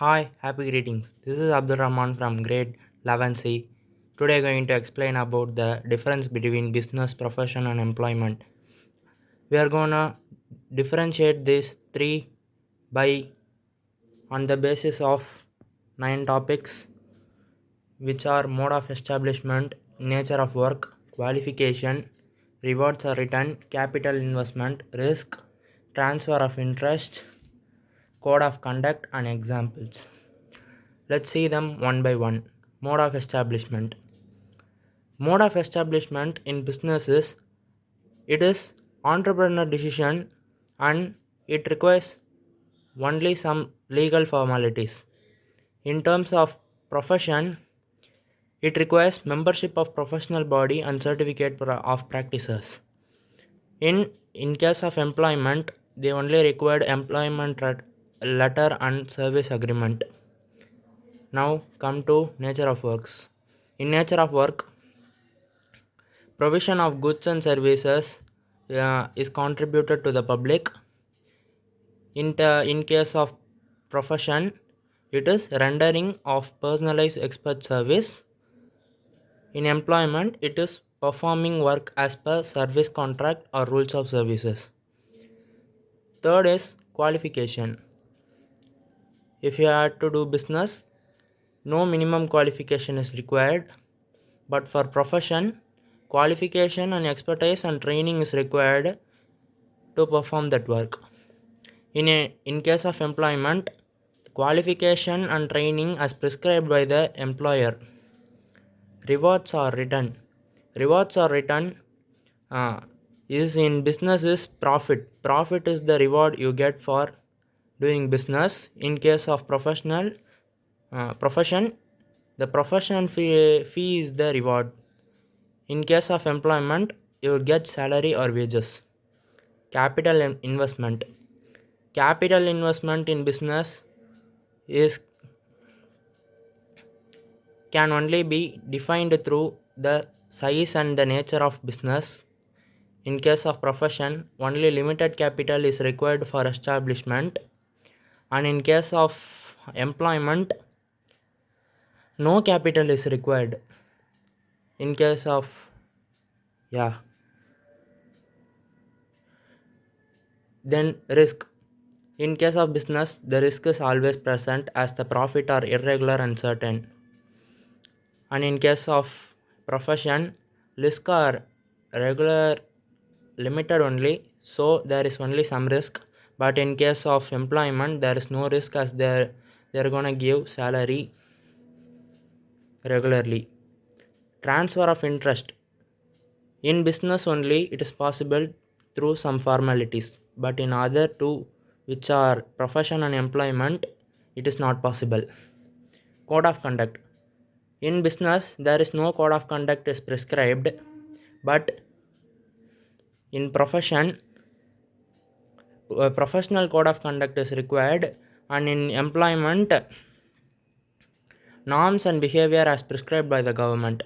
Hi, happy greetings. This is Abdul Rahman from grade 11C. Today going to explain about the difference between business, profession and employment. We are gonna differentiate these three by on the basis of 9 topics, which are mode of establishment, nature of work, qualification, rewards or return, capital investment, risk, transfer of interest, code of conduct and examples. Let's see them one by one. Mode of establishment. Mode of establishment in business is it is entrepreneur decision and it requires only some legal formalities. In terms of profession, it requires membership of professional body and certificate of practices. In case of employment, they only required employment letter and service agreement. Now come to nature of works. In nature of work, provision of goods and services is contributed to the public. In case of profession, it is rendering of personalized expert service. In employment, it is performing work as per service contract or rules of services. Third is qualification. If you are to do business, no minimum qualification is required, but for profession, qualification and expertise and training is required to perform that work. In case of employment, qualification and training as prescribed by the employer. Rewards or return. Rewards or return is in business is profit. Profit is the reward you get for doing business. In case of profession, the profession fee is the reward. In case of employment, you get salary or wages. Capital investment. Capital investment in business is can only be defined through the size and the nature of business. In case of profession, only limited capital is required for establishment, and in case of employment, no capital is required. In case of yeah, then risk. In case of business, the risk is always present as the profit are irregular and uncertain. And in case of profession, risk are regular limited only, so there is only some risk. But in case of employment, there is no risk as they're gonna give salary regularly. Transfer of interest. In business only it is possible through some formalities, but in other two, which are profession and employment, it is not possible. Code of conduct. In business there is no code of conduct is prescribed, but in profession, a professional code of conduct is required, and in employment, norms and behavior as prescribed by the government.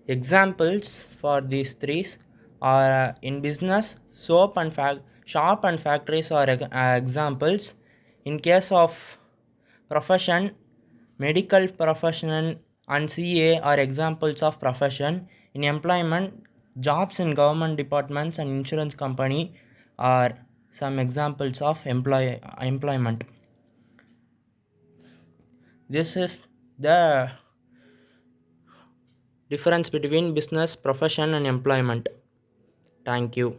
Examples for these three are in business, shop and factories are examples. In case of profession, medical profession and CA are examples of profession. In employment, jobs in government departments and insurance company are some examples of employment. This is the difference between business, profession and employment. Thank you.